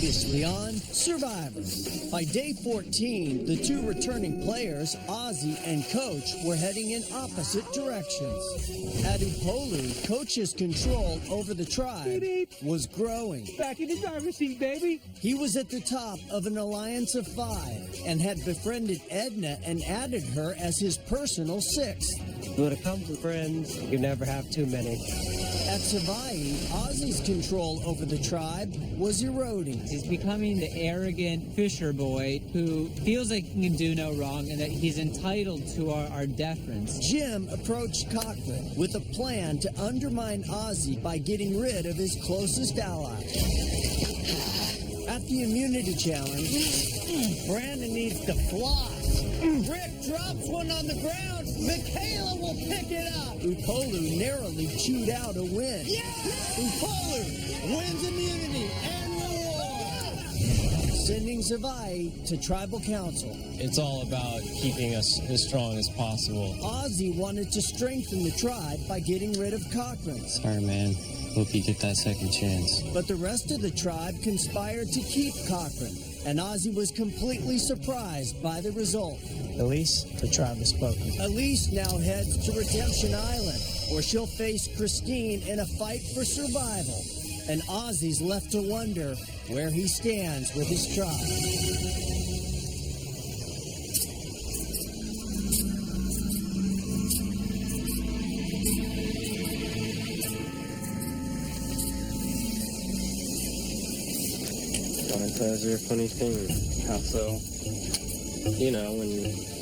Previously on Survivor. By day 14, the two returning players, Ozzy and Coach, were heading in opposite directions. At Upolu, Coach's control over the tribe was growing. Back in the driver's seat, baby. He was at the top of an alliance of 5 and had befriended Edna and added her as his personal 6th. When it comes to friends, you never have too many. At Savai, Ozzy's control over the tribe was eroding. He's becoming the arrogant fisher boy who feels like he can do no wrong and that he's entitled to our deference. Jim approached Cochran with a plan to undermine Ozzy by getting rid of his closest ally. At the immunity challenge, Brandon needs to floss. Rick drops one on the ground. Michaela will pick it up. Upolu narrowly chewed out a win. Yeah! Upolu wins immunity and reward, sending Zavai to tribal council. It's all about keeping us as strong as possible. Ozzy wanted to strengthen the tribe by getting rid of Cochran. Sorry, man. Hope you get that second chance. But the rest of the tribe conspired to keep Cochran, and Ozzy was completely surprised by the result. Elise, the tribe has spoken. Elise now heads to Redemption Island, where she'll face Christine in a fight for survival. And Ozzy's left to wonder where he stands with his tribe. Those are a funny thing. How so? You know, when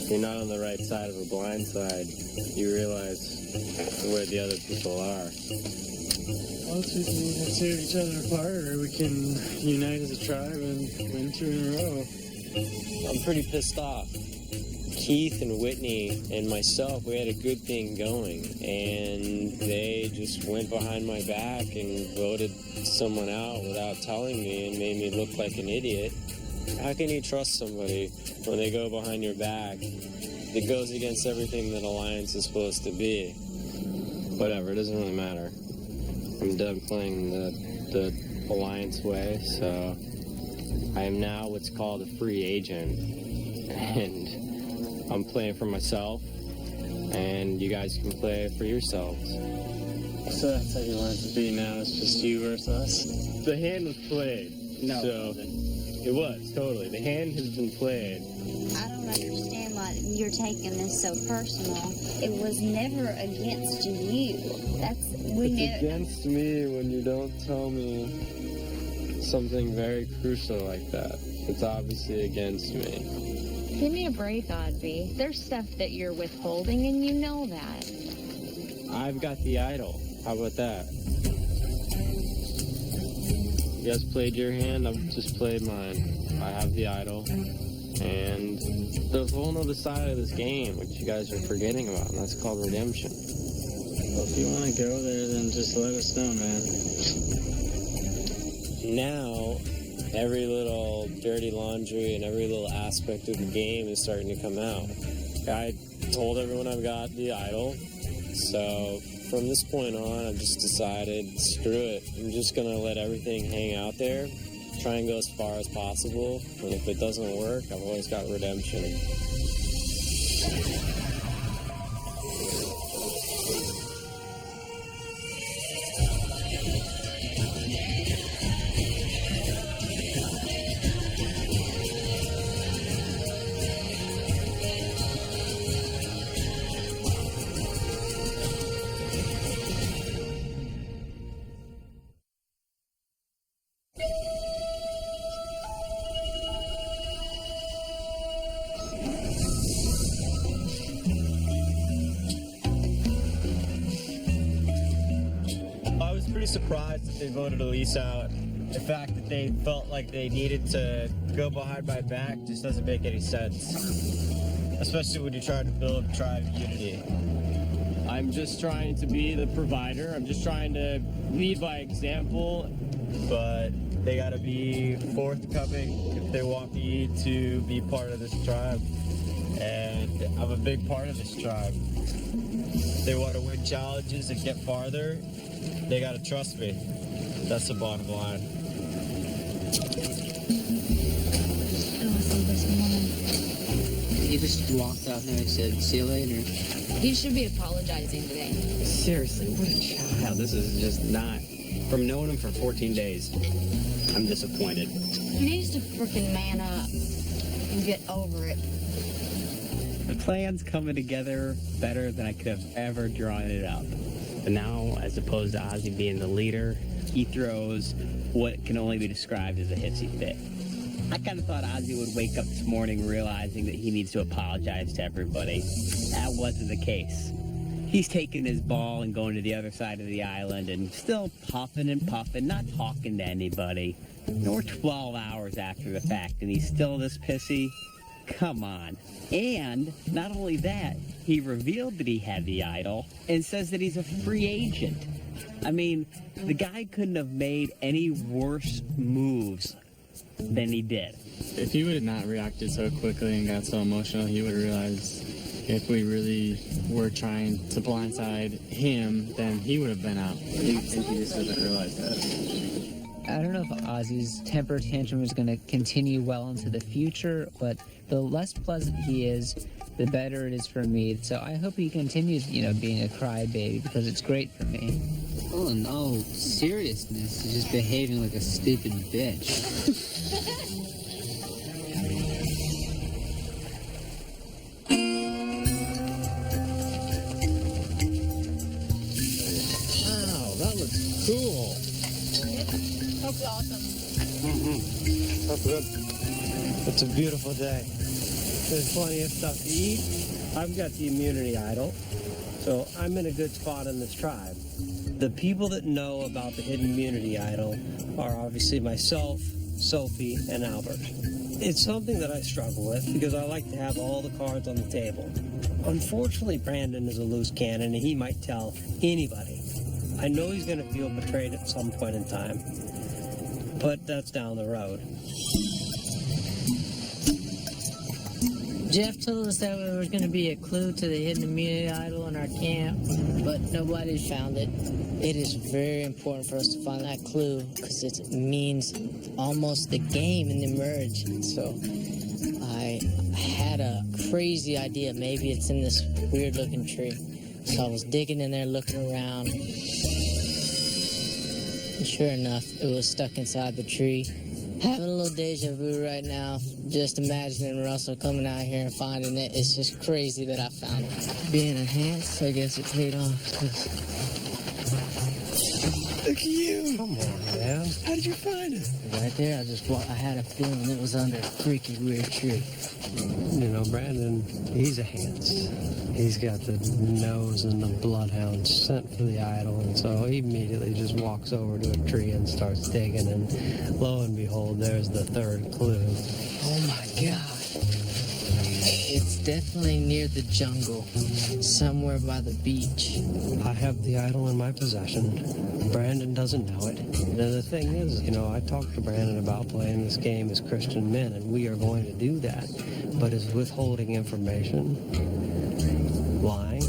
you're not on the right side of a blind side, you realize where the other people are. Well, we can tear each other apart, or we can unite as a tribe and win 2 in a row. I'm pretty pissed off. Keith and Whitney and myself, we had a good thing going, and they just went behind my back and voted someone out without telling me and made me look like an idiot. How can you trust somebody when they go behind your back? It goes against everything that Alliance is supposed to be. Whatever, it doesn't really matter. I'm done playing the Alliance way, so I am now what's called a free agent, and I'm playing for myself, and you guys can play for yourselves. So that's how you want it to be now. It's just you versus us. The hand was played. No. So it was, totally. The hand has been played. I don't understand why you're taking this so personal. It was never against you. It's against me when you don't tell me something very crucial like that. It's obviously against me. Give me a break, Ozzy. There's stuff that you're withholding, and you know that. I've got the idol. How about that? You guys played your hand, I've just played mine. I have the idol. And there's a whole other side of this game, which you guys are forgetting about, and that's called redemption. Well, if you want to go there, then just let us know, man. Now, every little dirty laundry and every little aspect of the game is starting to come out. I told everyone I've got the idol, so from this point on, I've just decided, screw it. I'm just going to let everything hang out there, try and go as far as possible, and if it doesn't work, I've always got redemption. Surprised that they voted Elise out. The fact that they felt like they needed to go behind my back just doesn't make any sense. Especially when you're trying to build tribe unity. I'm just trying to be the provider. I'm just trying to lead by example, but they gotta be forthcoming if they want me to be part of this tribe. And I'm a big part of this tribe. If they want to win challenges and get farther, they gotta trust me. That's the bottom line. just walked out there and said, see you later. He should be apologizing today. Seriously, what a child. This is just not... From knowing him for 14 days, I'm disappointed. He needs to freaking man up and get over it. The plan's coming together better than I could have ever drawn it up. But now, as opposed to Ozzy being the leader, he throws what can only be described as a hissy fit. I kind of thought Ozzy would wake up this morning realizing that he needs to apologize to everybody. That wasn't the case. He's taking his ball and going to the other side of the island and still puffing and puffing, not talking to anybody. We're 12 hours after the fact and he's still this pissy? Come on. And not only that, he revealed that he had the idol and says that he's a free agent. I mean, the guy couldn't have made any worse moves than he did. If he would have not reacted so quickly and got so emotional, he would have realized if we really were trying to blindside him, then he would have been out. He just doesn't realize that. I don't know if Ozzy's temper tantrum is going to continue well into the future, but the less pleasant he is, the better it is for me. So I hope he continues, being a crybaby because it's great for me. Oh, in all seriousness, he's just behaving like a stupid bitch. Wow, that looks cool. Looks awesome. That's good. It's a beautiful day. There's plenty of stuff to eat. I've got the immunity idol, so I'm in a good spot in this tribe. The people that know about the hidden immunity idol are obviously myself, Sophie, and Albert. It's something that I struggle with because I like to have all the cards on the table. Unfortunately, Brandon is a loose cannon and he might tell anybody. I know he's going to feel betrayed at some point in time, but that's down the road. Jeff told us that there was going to be a clue to the hidden immunity idol in our camp, but nobody's found it. It is very important for us to find that clue because it means almost the game in the merge. So I had a crazy idea. Maybe it's in this weird looking tree. So I was digging in there, looking around. And sure enough, it was stuck inside the tree. Having a little deja vu right now, just imagining Russell coming out here and finding it. It's just crazy that I found it. Being enhanced, I guess it paid off. Look at you! Come on, man. How did you find it? Right there, I had a feeling it was under a freaky weird tree. Brandon, he's a Hans. He's got the nose and the bloodhound scent for the idol, and so he immediately just walks over to a tree and starts digging, and lo and behold, there's the third clue. Oh my God. It's definitely near the jungle, somewhere by the beach. I have the idol in my possession. Brandon doesn't know it. And the thing is, I talked to Brandon about playing this game as Christian men, and we are going to do that. But is withholding information, lying,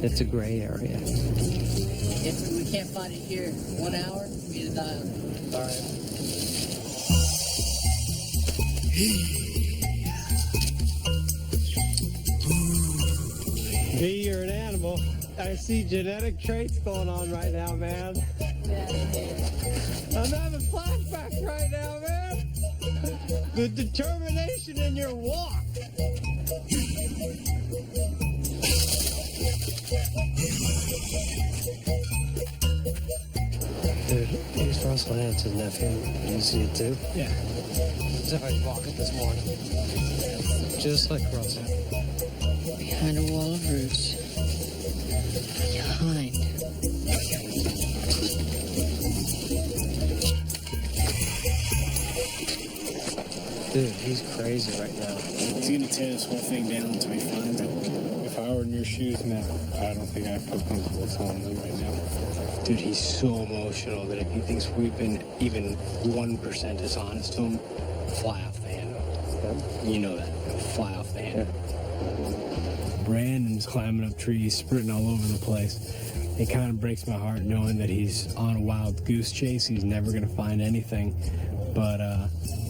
it's a gray area. If we can't find it here in 1 hour, we need to dial. All right. B, you're an animal. I see genetic traits going on right now, man. I'm having flashbacks right now, man. The determination in your walk. Dude, he's Russell Hanson's nephew. You see it too? Yeah. As if I'd walk it this morning. Just like Russell. Behind a wall of roots. Behind. Dude, he's crazy right now. He's gonna tear this whole thing down until we find it. If I were in your shoes, man, I don't think I feel comfortable telling them right now. Dude, he's so emotional that if he thinks we've been even 1% dishonest to him, fly off the handle. You know that. Fly off the handle. Brandon's climbing up trees, sprinting all over the place. It kind of breaks my heart knowing that he's on a wild goose chase. He's never going to find anything. But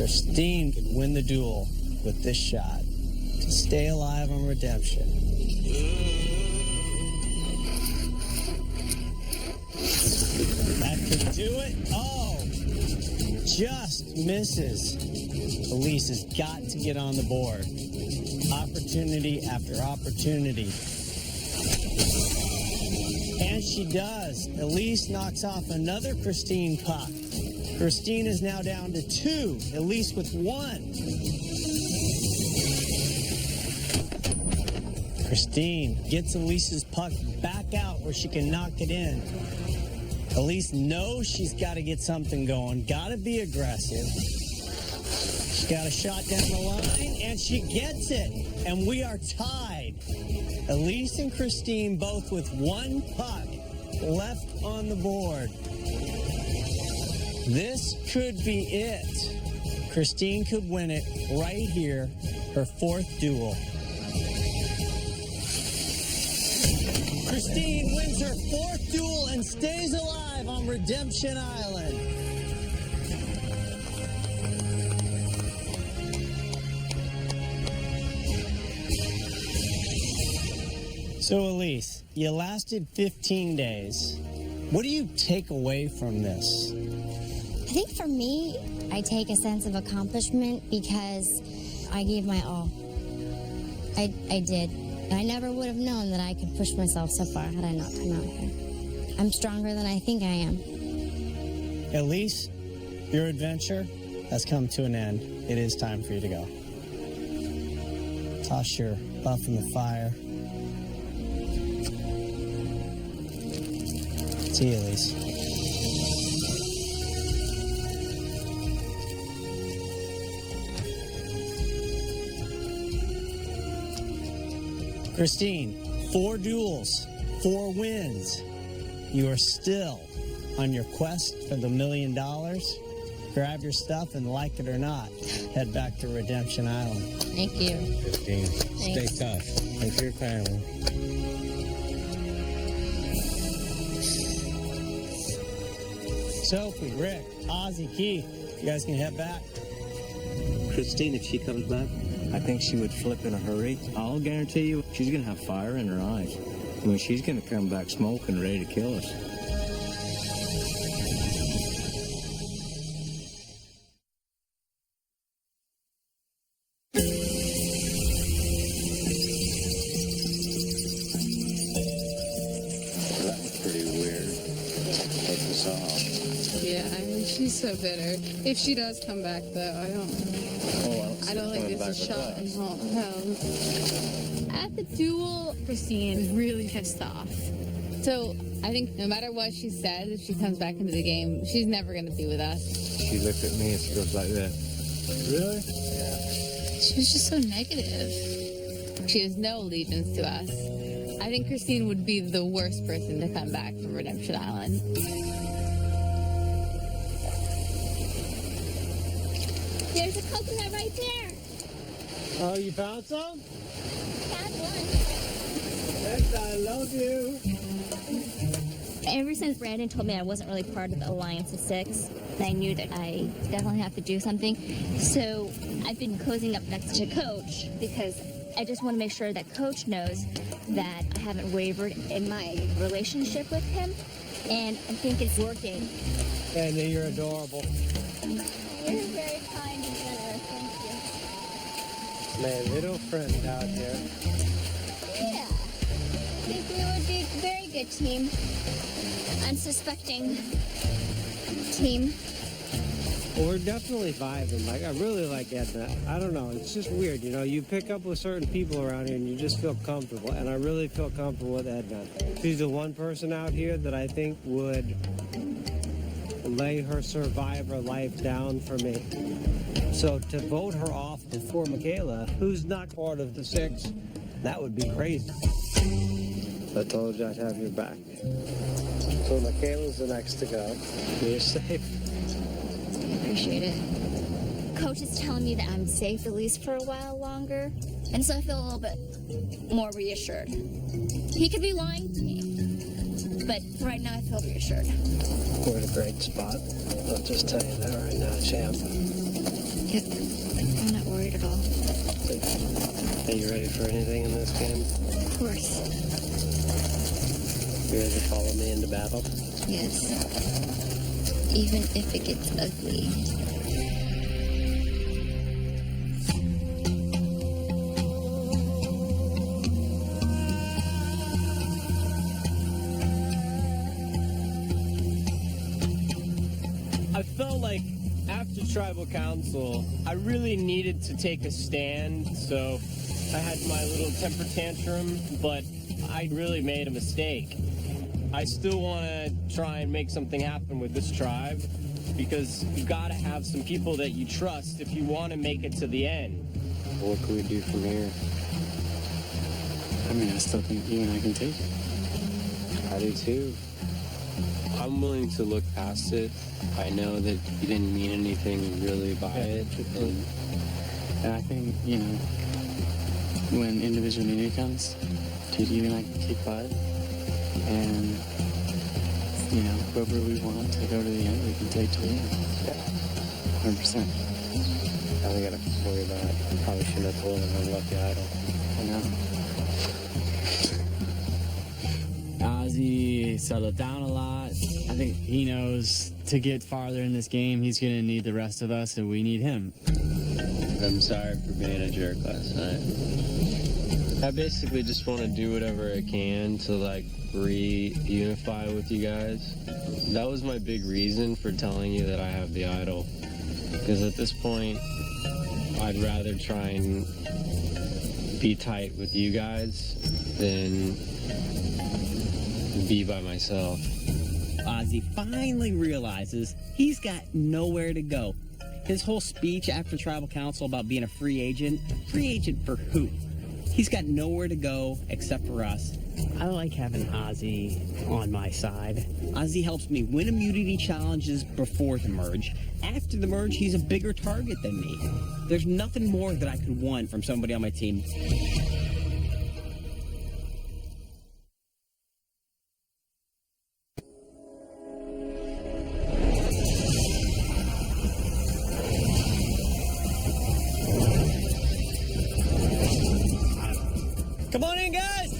Christine could win the duel with this shot to stay alive on redemption. That could do it. Oh, just misses. Elise has got to get on the board. Opportunity after opportunity. And she does. Elise knocks off another Christine puck. Christine is now down to 2, Elise with 1. Christine gets Elise's puck back out where she can knock it in. Elise knows she's got to get something going, got to be aggressive. She's got a shot down the line, and she gets it. And we are tied. Elise and Christine both with 1 puck left on the board. This could be it. Christine could win it right here, her 4th duel. Christine wins her 4th duel and stays alive on Redemption Island. So Elise, you lasted 15 days. What do you take away from this? I think for me, I take a sense of accomplishment because I gave my all. I did. I never would have known that I could push myself so far had I not come out here. I'm stronger than I think I am. Elise, your adventure has come to an end. It is time for you to go. Toss your buff in the fire. See you, Elise. Christine, 4 duels, 4 wins. You are still on your quest for the $1 million. Grab your stuff and, like it or not, head back to Redemption Island. Thank you. Christine, stay Thanks. tough. And for your family. Sophie, Rick, Ozzy, Keith, you guys can head back. Christine, if she comes back, I think she would flip in a hurry. I'll guarantee you she's going to have fire in her eyes. I mean, she's going to come back smoking, ready to kill us. That was pretty weird. Take this off. Yeah, I mean, she's so bitter. If she does come back, though, I don't think this is shot in home. No. At the duel, Christine is really pissed off. So I think no matter what she says, if she comes back into the game, she's never going to be with us. She looked at me and she goes like that. Really? She was just so negative. She has no allegiance to us. I think Christine would be the worst person to come back from Redemption Island. There's a coconut right there. Oh, you found some? Found one. Yes, I love you. Ever since Brandon told me I wasn't really part of the Alliance of Six, I knew that I definitely have to do something. So I've been cozying up next to Coach because I just want to make sure that Coach knows that I haven't wavered in my relationship with him, and I think it's working. And you're adorable. You're very kind and generous. Thank Man, little friend out there. you. Yeah. I think we would be a very good team. Unsuspecting team. Well, we're definitely vibing. Like, I really like Edna. I don't know. It's just weird, you know. You pick up with certain people around here and you just feel comfortable. And I really feel comfortable with Edna. She's the one person out here that I think would lay her survivor life down for me. So to vote her off before Michaela, who's not part of the Six, that would be crazy. I told you I'd have your back. So Michaela's the next to go. You're safe. Appreciate it. Coach is telling me that I'm safe at least for a while longer, and so I feel a little bit more reassured. He could be lying to me, but right now I feel reassured. We're in a great spot. I'll just tell you that right now, champ. Yep. I'm not worried at all. Are you ready for anything in this game? Of course. You ready to follow me into battle? Yes. Even if it gets ugly. I felt like after tribal council, I really needed to take a stand, so I had my little temper tantrum, but I really made a mistake. I still want to try and make something happen with this tribe, because you gotta have some people that you trust if you want to make it to the end. What can we do from here? I mean, I still think you and I can take it. I do too. I'm willing to look past it. I know that you didn't mean anything really by it. And I think, you know, when individual unity comes, dude, you and I can keep quiet. And, you know, whoever we want to go to the end, we can take to the end. Yeah. 100%. Now we gotta worry about it. Probably shouldn't have told him I left the idol. I know. Ozzy settled down a lot. I think he knows to get farther in this game, he's going to need the rest of us, and we need him. I'm sorry for being a jerk last night. I basically just want to do whatever I can to, like, reunify with you guys. That was my big reason for telling you that I have the idol. Because at this point, I'd rather try and be tight with you guys than be by myself. Ozzy finally realizes he's got nowhere to go. His whole speech after Tribal Council about being a free agent for who? He's got nowhere to go except for us. I like having Ozzy on my side. Ozzy helps me win immunity challenges before the merge. After the merge, he's a bigger target than me. There's nothing more that I could want from somebody on my team. Come on in, guys!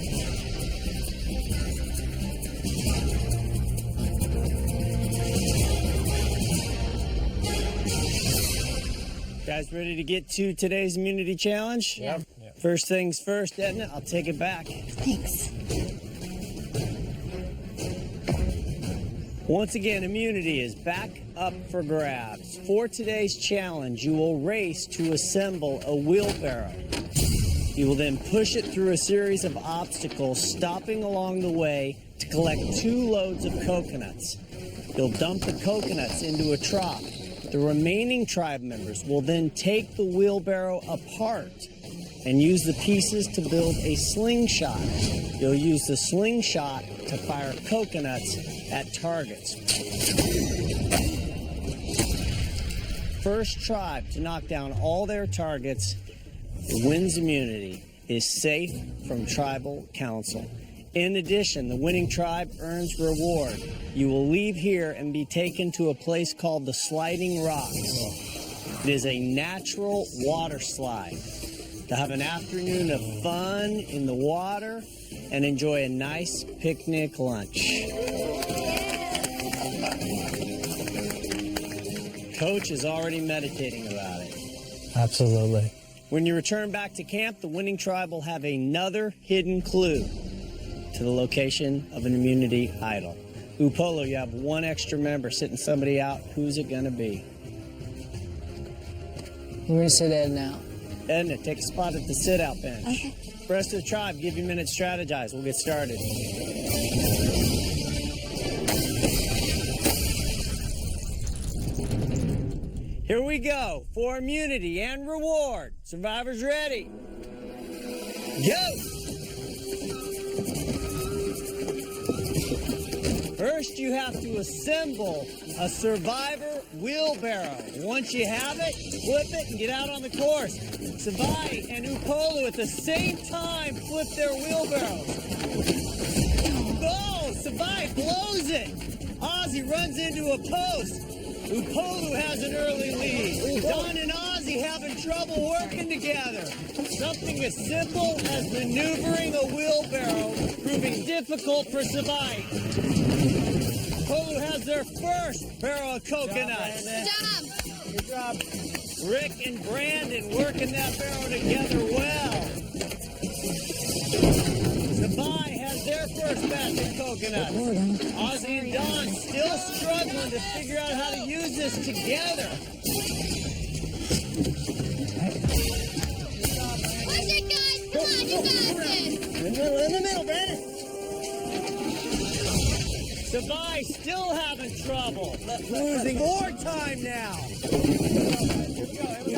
Guys ready to get to today's immunity challenge? Yeah. First things first, Edna, I'll take it back. Thanks. Once again, immunity is back up for grabs. For today's challenge, you will race to assemble a wheelbarrow. You will then push it through a series of obstacles, stopping along the way to collect 2 loads of coconuts. You'll dump the coconuts into a trough. The remaining tribe members will then take the wheelbarrow apart and use the pieces to build a slingshot. You'll use the slingshot to fire coconuts at targets. First tribe to knock down all their targets wins immunity, is safe from tribal council. In addition, the winning tribe earns reward. You will leave here and be taken to a place called the Sliding Rocks. It is a natural water slide. To have an afternoon of fun in the water and enjoy a nice picnic lunch. Coach is already meditating about it. Absolutely. When you return back to camp, the winning tribe will have another hidden clue to the location of an immunity idol. Upolo, you have 1 extra member sitting somebody out. Who's it going to be? We're going to sit Edna out. Edna, take a spot at the sit-out bench. Okay. The rest of the tribe, give you a minute to strategize. We'll get started. Here we go for immunity and reward. Survivors ready? Go! First, you have to assemble a survivor wheelbarrow. Once you have it, flip it and get out on the course. Savai and Upolu at the same time flip their wheelbarrows. Oh, Savai blows it. Ozzy runs into a post. Upolu has an early lead. Don and Ozzy trouble working together. Something as simple as maneuvering a wheelbarrow proving difficult for Savite. Polu has their first barrel of coconuts. Good job. Rick and Brandon working that barrel together well. Savite has their first batch of coconuts. Ozzy and Don still struggling to figure out how to use this together. Push it, guys. Come on, you got this. In the middle, Brandon. Savite still having trouble. Losing more time now.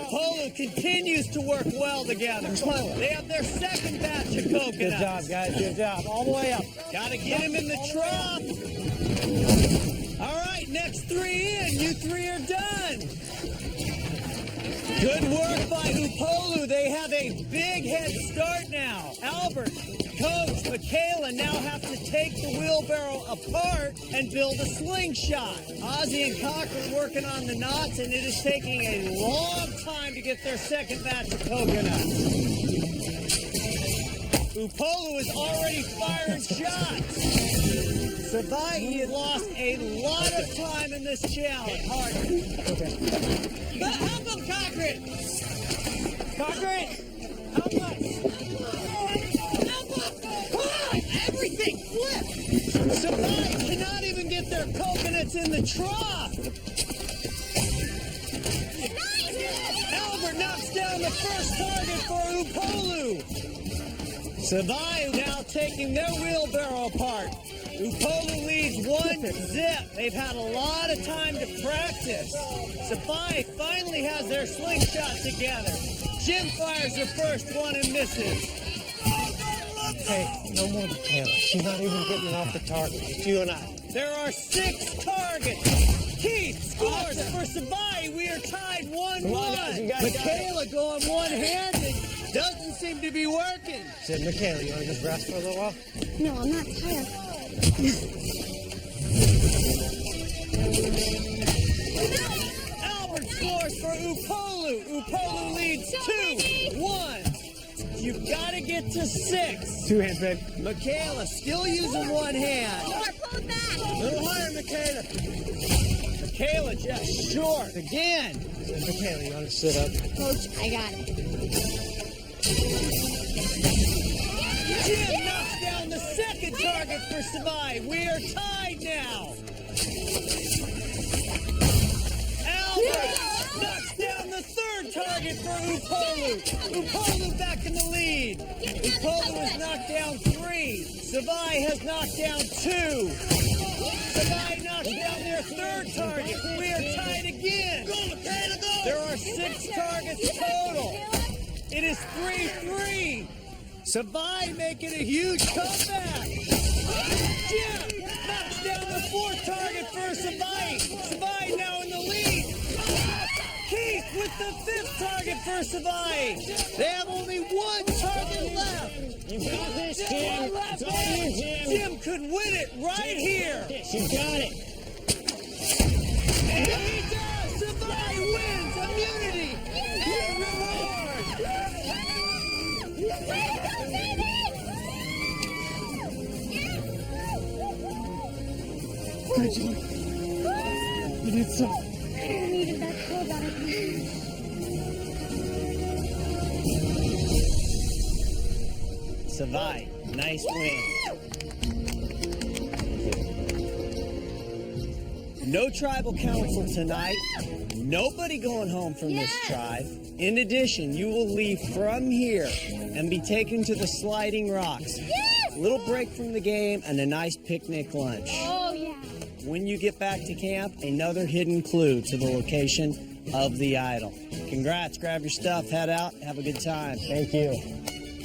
Polo continues to work well together. They have their second batch of coconuts. Good job, guys. Good job. All the way up. Gotta get him in the trough. All right, next three in. You three are done. Good work by Upolu. They have a big head start now. Albert, Coach, Michaela now have to take the wheelbarrow apart and build a slingshot. Ozzy and Cochran working on the knots, and it is taking a long time to get their second batch of coconuts. Upolu is already firing shots. Savite, he had lost a lot of time in this challenge. Hard. Okay. But help him, Cochran! Cochran! Help us! Help us! Ah, everything flipped! Savite cannot even get their coconuts in the trough! Albert knocks down the first target for Upolu! Savite now taking their wheelbarrow apart. Upolu leads 1-0. They've had a lot of time to practice. Savite finally has their slingshot together. Jim fires the first one and misses. Hey, no more than Taylor. She's not even getting off the target. It's you and I. There are 6 targets. Keith scores for Savite. We are tied 1-1. Michaela going one-handed. Doesn't seem to be working. Said, Michaela, you want to just rest for a little while? No, I'm not tired. Albert scores for Upolu. Upolu leads 2-1. You've got to get to 6. 2 hands, babe. Michaela still using one hand. Pull it back. A little higher, Michaela. Michaela just short again. Michaela, you want to sit up? Coach, I got it. Jim knocks down the second target for Savite. We are tied now. Albert knocks down the third target for Upolu. Upolu back in the lead. Upolu has knocked down 3. Savite has knocked down 2. Savite knocks down their third target. We are tied again. There are 6 targets total. It is 3-3. Savite making a huge comeback. Jim knocks down the 4th target for Savite. Savite now in the lead. Keith with the 5th target for Savite. They have only 1 target left. You got this, Jim. It's all you, Jim. Jim could win it right here. You got it. And he does. Savite wins immunity and reward. Good job. You did so. I needed that so bad. Savite, nice win. No tribal council tonight. Nobody going home from this tribe. In addition, you will leave from here and be taken to the Sliding Rocks. Little break from the game and a nice picnic lunch. Oh, yeah. When you get back to camp, another hidden clue to the location of the idol. Congrats, grab your stuff, head out, have a good time. Thank you.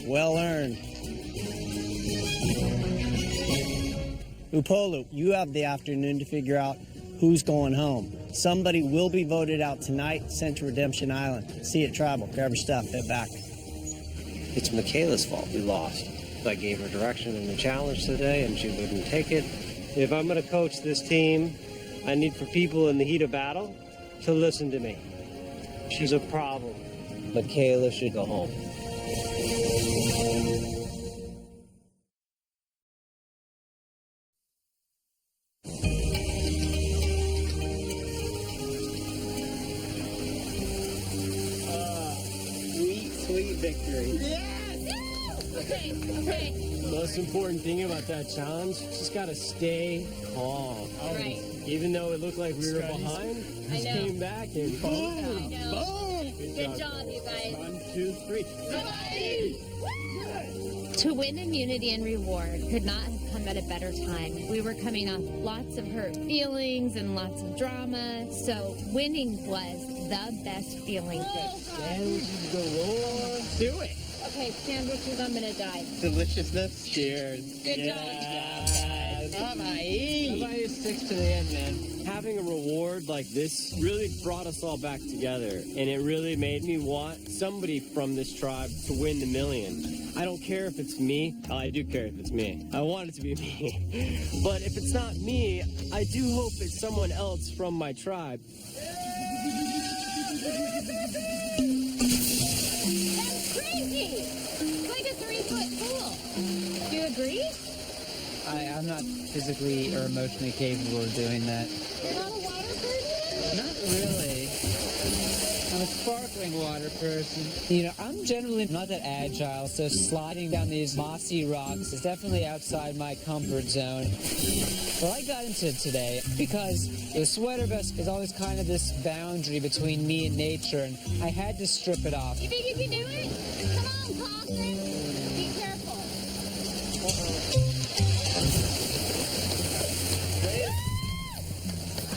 Well earned. Upolu, you have the afternoon to figure out who's going home. Somebody will be voted out tonight, sent to Redemption Island. See you at Tribal. Grab your stuff, head back. It's Michaela's fault we lost. I gave her direction in the challenge today, and she wouldn't take it. If I'm going to coach this team, I need for people in the heat of battle to listen to me. She's a problem. Michaela should go home. Sweet victory. Okay, okay. The most important thing about that challenge, just gotta stay calm. Right. Even though it looked like we were behind, I just know. came back and boom, I know. boom. Good job, you guys. 1, 2, 3. To win immunity and reward could not have come at a better time. We were coming off lots of hurt feelings and lots of drama, so winning was the best feeling. Sandwiches galore. Do it. Okay, sandwiches, I'm gonna die. Deliciousness. Cheers. Good job. Somebody sticks to the end, man. Having a reward like this really brought us all back together, and it really made me want somebody from this tribe to win the million. I don't care if it's me. Oh, I do care if it's me. I want it to be me. But if it's not me, I do hope it's someone else from my tribe. That's crazy! It's like a 3-foot pool. Do you agree? I'm not physically or emotionally capable of doing that. You're not a water person? Not really. I'm a sparkling water person. You know, I'm generally not that agile, so sliding down these mossy rocks is definitely outside my comfort zone. Well, I got into it today because the sweater vest is always kind of this boundary between me and nature, and I had to strip it off. You think you can do it? Come on, Kaufman. Be careful.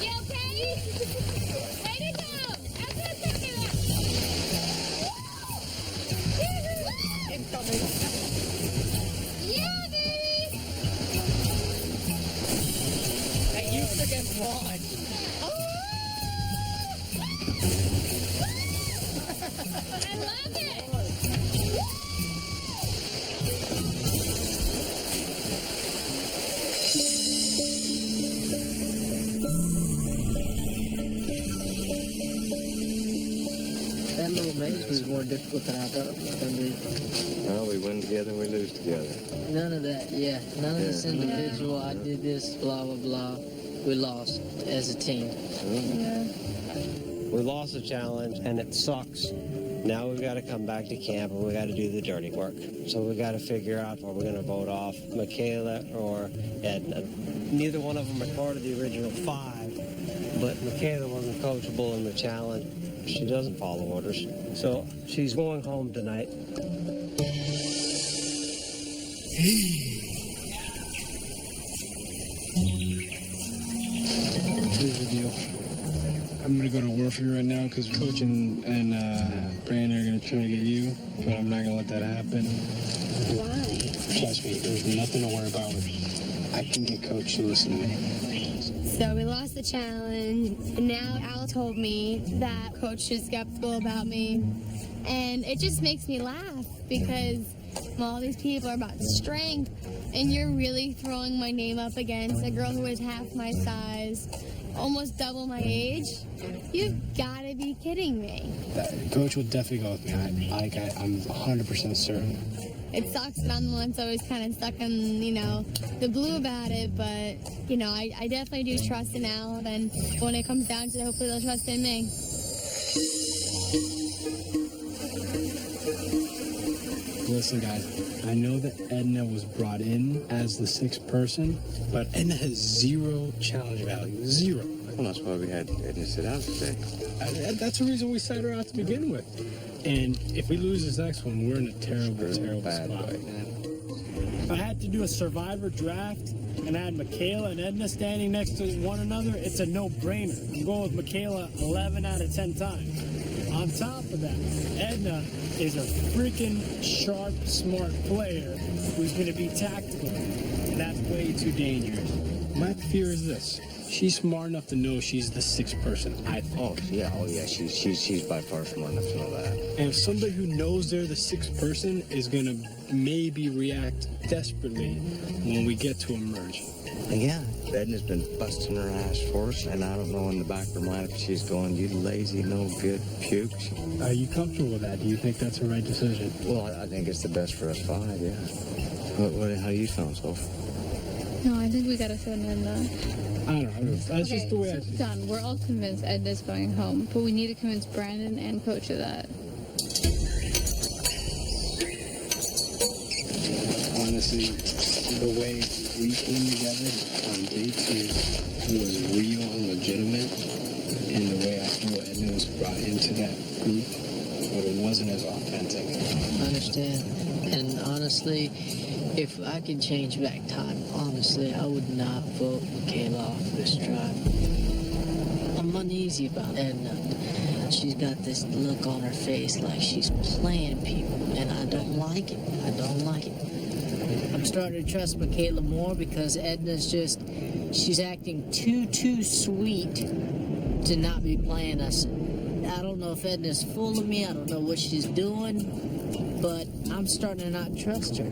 You okay? Way to go! That's what I'm talking about. Incoming. Yeah, baby! Hey, you freaking won. I love it! That little maze was more difficult than I thought it was going to be. Well, we win together and we lose together. None of that, yeah. None of this individual, I did this, blah, blah, blah. We lost as a team. We lost the challenge, and it sucks. Now we've got to come back to camp, and we got to do the dirty work. So we got to figure out if we're going to vote off Michaela or Edna. Neither one of them are part of the original 5, but Michaela wasn't coachable in the challenge. She doesn't follow orders. So she's going home tonight. Here's the deal. I'm gonna go to war for you right now because Coach and Brandon are gonna try to get you, but I'm not gonna let that happen. Why? Trust me, there's nothing to worry about with me. I can get Coach to listen to me. So we lost the challenge, and now Al told me that Coach is skeptical about me. And it just makes me laugh because all these people are about strength, and you're really throwing my name up against a girl who is half my size, almost double my age. You've got to be kidding me. Coach will definitely go with me. I'm 100% certain. It sucks that I'm the one that's always kind of stuck in, the blue about it, but, I definitely do trust in Al, and when it comes down to it, hopefully they'll trust in me. Listen, guys, I know that Edna was brought in as the 6th person, but Edna has 0 challenge value. 0. Well, that's why we had Edna sit out today. That's the reason we set her out to begin with. And if we lose this next one, we're in a terrible, terrible spot. If I had to do a survivor draft and I had Michaela and Edna standing next to one another, it's a no-brainer. I'm going with Michaela 11 out of 10 times. On top of that, Edna is a freaking sharp, smart player who's going to be tactical. And that's way too dangerous. My fear is this. she's smart enough to know she's the sixth person. Oh yeah. She's by far smart enough to know that. And if somebody who knows they're the sixth person is gonna maybe react desperately when we get to a merge. Yeah, Edna's been busting her ass for us, and I don't know in the back of her mind if she's going, you lazy, no good puke. Are you comfortable with that? Do you think that's the right decision? Well, I think it's the best for us 5, yeah. How you feeling, Soph? No, I think we gotta send Edna. I don't know. That's just the way I see it. Done. We're all convinced Edna's going home, but we need to convince Brandon and Coach of that. Honestly, the way we came together on day 2 was real and legitimate, and the way I feel Edna was brought into that group, but it wasn't as authentic. I understand. And honestly, if I could change back time, honestly, I would not vote Michaela off this tribe. I'm uneasy about Edna. She's got this look on her face like she's playing people, and I don't like it. I don't like it. I'm starting to trust Michaela more because Edna's she's acting too sweet to not be playing us. I don't know if Edna's full of me. I don't know what she's doing, but I'm starting to not trust her.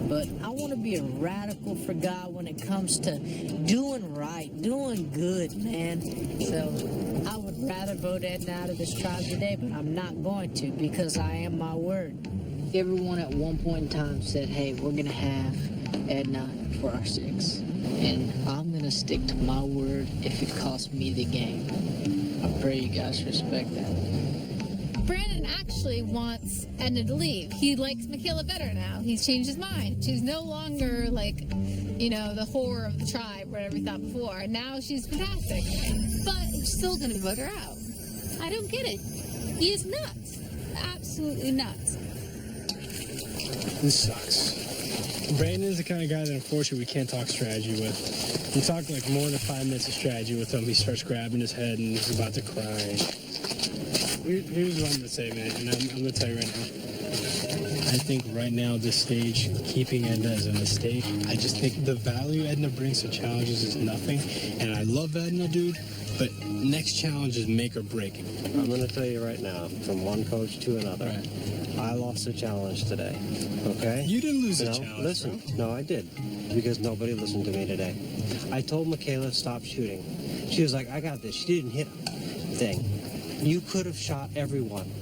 But I want to be a radical for God when it comes to doing right, doing good, man. So I would rather vote Edna out of this tribe today, but I'm not going to because I am my word. Everyone at one point in time said, hey, we're going to have Edna for our 6. And I'm going to stick to my word if it costs me the game. I pray you guys respect that. Brandon actually wants Edna to leave. He likes Michaela better now. He's changed his mind. She's no longer the whore of the tribe, whatever he thought before. Now she's fantastic. But he's still going to vote her out. I don't get it. He is nuts. Absolutely nuts. This sucks. Brandon's the kind of guy that unfortunately we can't talk strategy with. You talk like more than 5 minutes of strategy with him, he starts grabbing his head and he's about to cry. Here's what I'm going to say, man, and I'm going to tell you right now. I think right now at this stage, keeping Edna is a mistake. I just think the value Edna brings to challenges is nothing. And I love Edna, dude, but next challenge is make or break it. I'm going to tell you right now, from one coach to another, Right. I lost a challenge today, okay? You didn't lose a challenge. Listen, no, I did, because nobody listened to me today. I told Michaela to stop shooting. She was like, I got this. She didn't hit a thing. You could have shot everyone,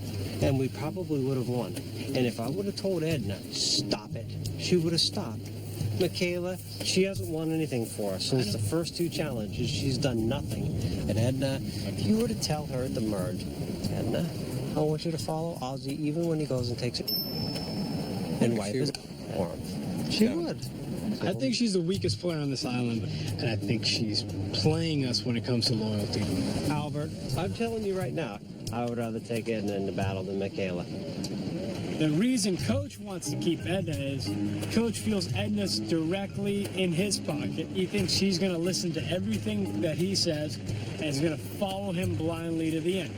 and we probably would have won. And if I would have told Edna, stop it, she would have stopped. Michaela, she hasn't won anything for us since the first 2 challenges. She's done nothing. And Edna, if you were to tell her at the merge, Edna, I want you to follow Ozzy even when he goes and takes it and wipe his for him. She would. I think she's the weakest player on this island, and I think she's playing us when it comes to loyalty. Albert, I'm telling you right now, I would rather take Edna in the battle than Michaela. The reason Coach wants to keep Edna is Coach feels Edna's directly in his pocket. He thinks she's going to listen to everything that he says and is going to follow him blindly to the end.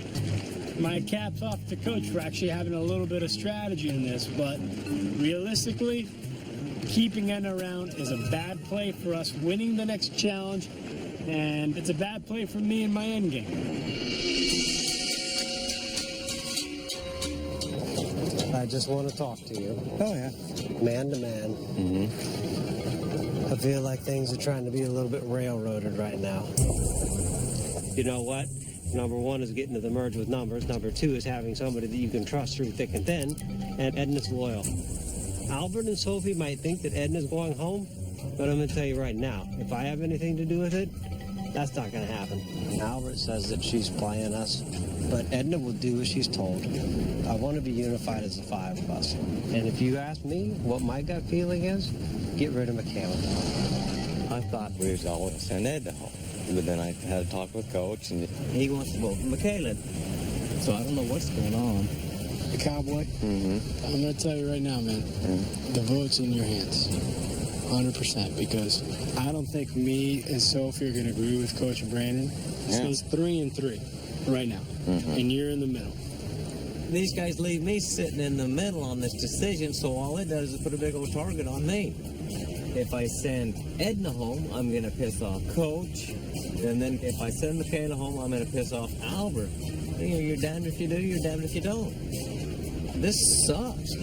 My cap's off to Coach for actually having a little bit of strategy in this, but realistically, keeping Edna around is a bad play for us winning the next challenge, and it's a bad play for me in my end game. I just want to talk to you. Oh, yeah. Man to man. Mm-hmm. I feel like things are trying to be a little bit railroaded right now. You know what? Number 1 is getting to the merge with numbers. Number 2 is having somebody that you can trust through thick and thin. And Edna's loyal. Albert and Sophie might think that Edna's going home, but I'm going to tell you right now, if I have anything to do with it, that's not going to happen. Albert says that she's playing us, but Edna will do as she's told. I want to be unified as the 5 of us. And if you ask me what my gut feeling is, get rid of Michaela. I thought we was all going to send Edna home. But then I had a talk with Coach, and he wants to vote for Michaela. So I don't know what's going on. The cowboy? Mm-hmm. I'm going to tell you right now, man, the vote's in your hands. 100%, because I don't think me and Sophie are going to agree with Coach Brandon. So it's 3-3 right now, and you're in the middle. These guys leave me sitting in the middle on this decision, so all it does is put a big old target on me. if I send Edna home, I'm going to piss off Coach. And then if I send Michaela home, I'm going to piss off Albert. You're damned if you do, you're damned if you don't. This sucks.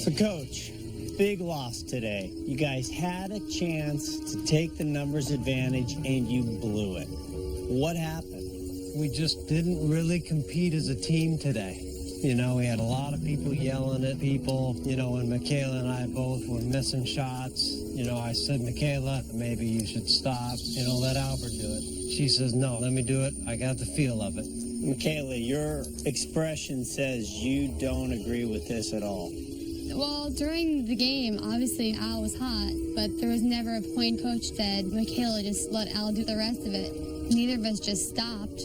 So, Coach, big loss today. You guys had a chance to take the numbers advantage, and you blew it. What happened? We just didn't really compete as a team today. You know, we had a lot of people yelling at people. You know, when Michaela and I both were missing shots, you know, I said, Michaela, maybe you should stop. You know, let Albert do it. She says, no, let me do it. I got the feel of it. Michaela, your expression says you don't agree with this at all. Well, during the game, obviously Al was hot, but there was never a point Coach said, Michaela, just let Al do the rest of it. Neither of us just stopped.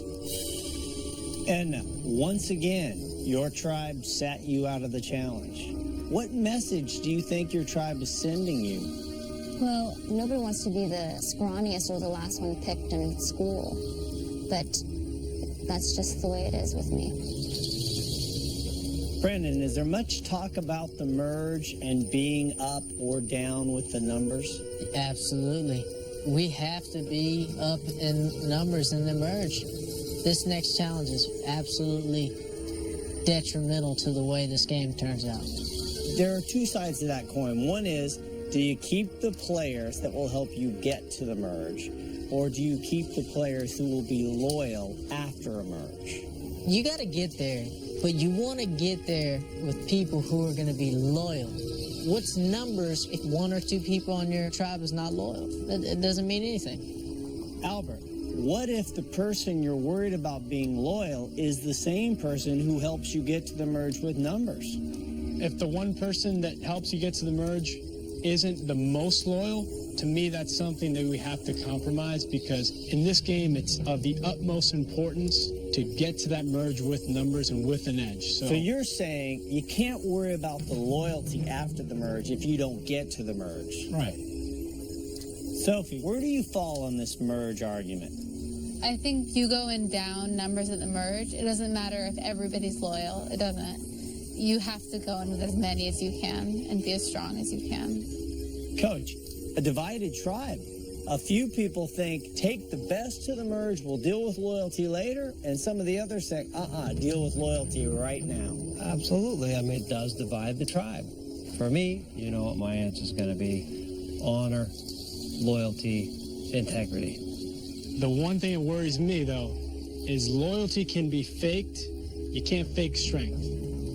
And once again, your tribe sat you out of the challenge. What message do you think your tribe is sending you? Well, nobody wants to be the scrawniest or the last one picked in school, but that's just the way it is with me. Brandon, is there much talk about the merge and being up or down with the numbers? Absolutely. We have to be up in numbers in the merge. This next challenge is absolutely detrimental to the way this game turns out. There are two sides to that coin. One is, do you keep the players that will help you get to the merge, or do you keep the players who will be loyal after a merge? You got to get there, but you want to get there with people who are going to be loyal. What's numbers if one or two people on your tribe is not loyal? It doesn't mean anything. Albert, what if the person you're worried about being loyal is the same person who helps you get to the merge with numbers? If the one person that helps you get to the merge isn't the most loyal, to me that's something that we have to compromise, because in this game it's of the utmost importance to get to that merge with numbers and with an edge. So you're saying you can't worry about the loyalty after the merge if you don't get to the merge. Right. Sophie, where do you fall on this merge argument? I think you going down numbers at the merge, it doesn't matter if everybody's loyal. It doesn't. You have to go in with as many as you can and be as strong as you can. Coach, a divided tribe. A few people think, take the best to the merge, we'll deal with loyalty later, and some of the others think, deal with loyalty right now. Absolutely. I mean, it does divide the tribe. For me, you know what my answer is going to be: honor, loyalty, integrity. The one thing that worries me, though, is loyalty can be faked. You can't fake strength.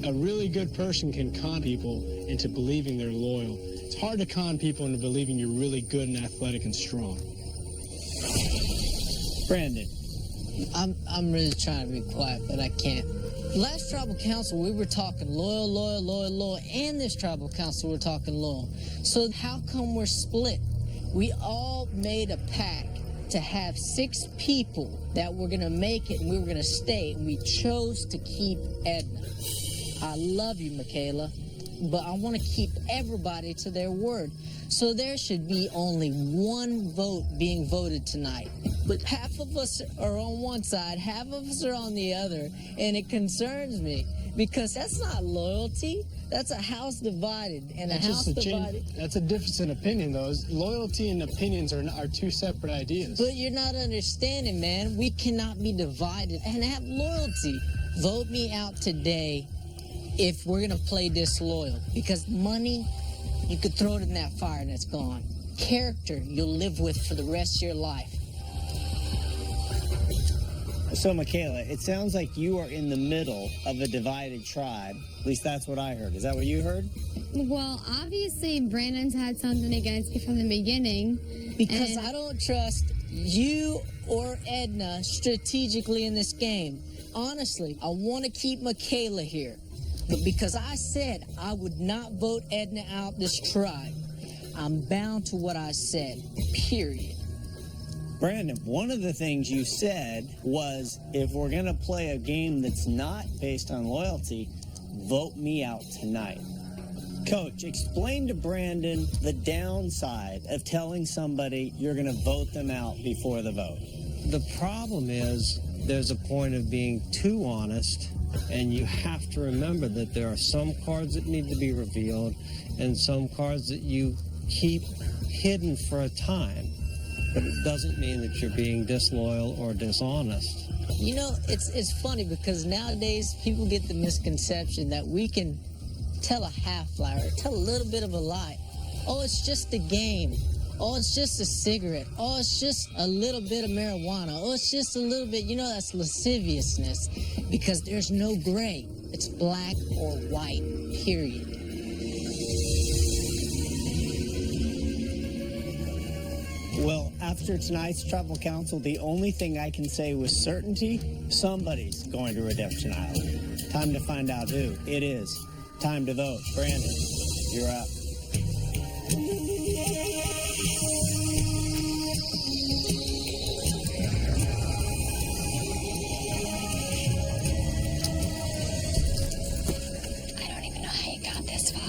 A really good person can con people into believing they're loyal. It's hard to con people into believing you're really good and athletic and strong. Brandon. I'm really trying to be quiet, but I can't. Last tribal council, we were talking loyal, and this tribal council, we're talking loyal. So how come we're split? We all made a pact to have 6 people that were going to make it and we were going to stay, and we chose to keep Edna. I love you, Michaela, but I want to keep everybody to their word. So there should be only one vote being voted tonight. But half of us are on one side, half of us are on the other, and it concerns me because that's not loyalty. That's a house divided, and That's a house divided. That's a difference in opinion, though. Loyalty and opinions are two separate ideas. But you're not understanding, man. We cannot be divided and have loyalty. Vote me out today if we're going to play disloyal. Because money, you could throw it in that fire and it's gone. Character, you'll live with for the rest of your life. So, Michaela, it sounds like you are in the middle of a divided tribe. At least that's what I heard. Is that what you heard? Well, obviously, Brandon's had something against you from the beginning. Because I don't trust you or Edna strategically in this game. Honestly, I want to keep Michaela here. But because I said I would not vote Edna out this tribe, I'm bound to what I said, period. Brandon, one of the things you said was, if we're going to play a game that's not based on loyalty, vote me out tonight. Coach, explain to Brandon the downside of telling somebody you're going to vote them out before the vote. The problem is there's a point of being too honest, and you have to remember that there are some cards that need to be revealed and some cards that you keep hidden for a time. But it doesn't mean that you're being disloyal or dishonest. You know, it's funny because nowadays people get the misconception that we can tell a half lie or tell a little bit of a lie. Oh, it's just a game. Oh, it's just a cigarette. Oh, it's just a little bit of marijuana. Oh, it's just a little bit. You know, that's lasciviousness because there's no gray. It's black or white, period. Well, after tonight's tribal council, the only thing I can say with certainty, somebody's going to Redemption Island. Time to find out who it is. Time to vote. Brandon, you're up. I don't even know how you got this far.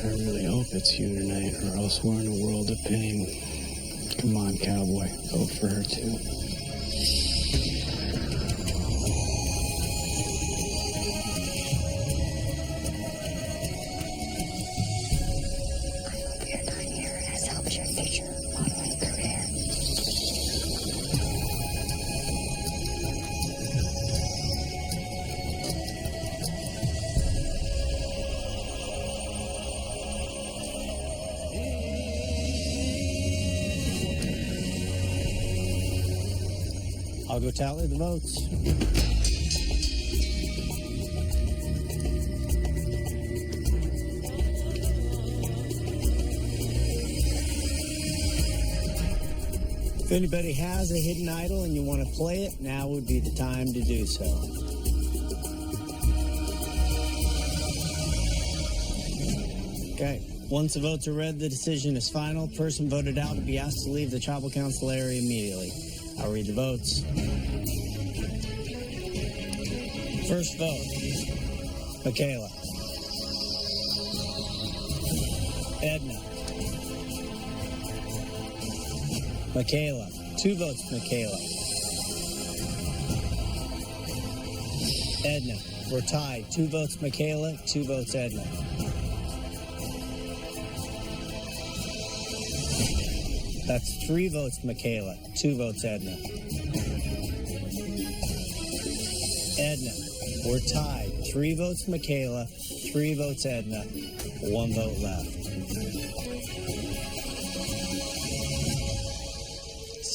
I really hope it's you tonight, or else we're in a world of pain. Come on, cowboy. Vote for her, too. I hope your time here has helped your future modeling career. I'll go tally the votes. If anybody has a hidden idol and you want to play it, now would be the time to do so. Okay. Once the votes are read, the decision is final. Person voted out will be asked to leave the tribal council area immediately. I'll read the votes. First vote, Michaela. Edna. Michaela. 2 votes, Michaela. Edna. We're tied. 2 votes, Michaela. 2 votes, Edna. That's 3 votes, Michaela. 2 votes, Edna. Edna, we're tied. 3 votes, Michaela. 3 votes, Edna. 1 vote left.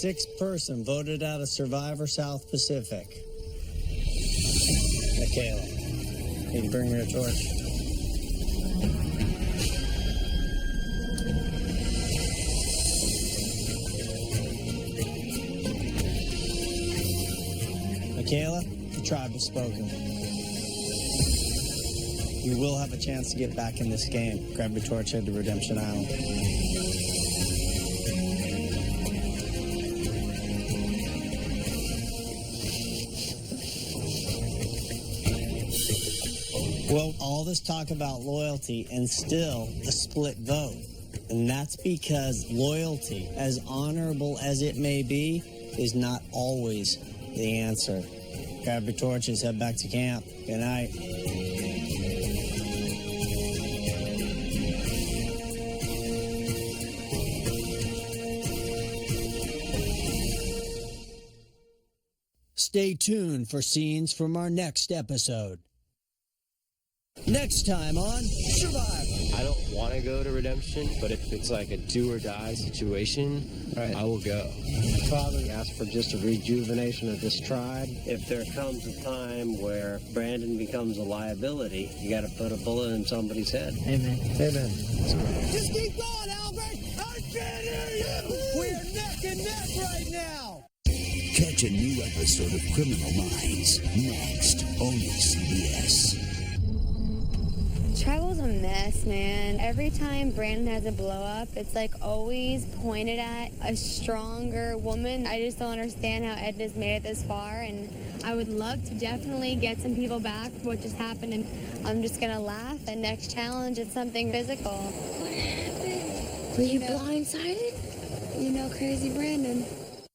6th person voted out of Survivor South Pacific. Michaela, can you bring me a torch? Michaela, the tribe has spoken. You will have a chance to get back in this game. Grab your torch, head to Redemption Island. Well, all this talk about loyalty and still a split vote. And that's because loyalty, as honorable as it may be, is not always the answer. Grab your torches, head back to camp. Good night. Stay tuned for scenes from our next episode. Next time on Survivor. I don't want to go to Redemption, but if it's like a do or die situation, I will go. Father asked for just a rejuvenation of this tribe. If there comes a time where Brandon becomes a liability, you got to put a bullet in somebody's head. Amen. Amen. Just keep going, Albert! I can't hear you! We're neck and neck right now! Catch a new episode of Criminal Minds next, only CBS. Travel's a mess, man. Every time Brandon has a blow up, it's like always pointed at a stronger woman. I just don't understand how Edna's made it this far, and I would love to definitely get some people back for what just happened, and I'm just gonna laugh, and next challenge it's something physical. What happened? Were you blindsided? You know, crazy Brandon.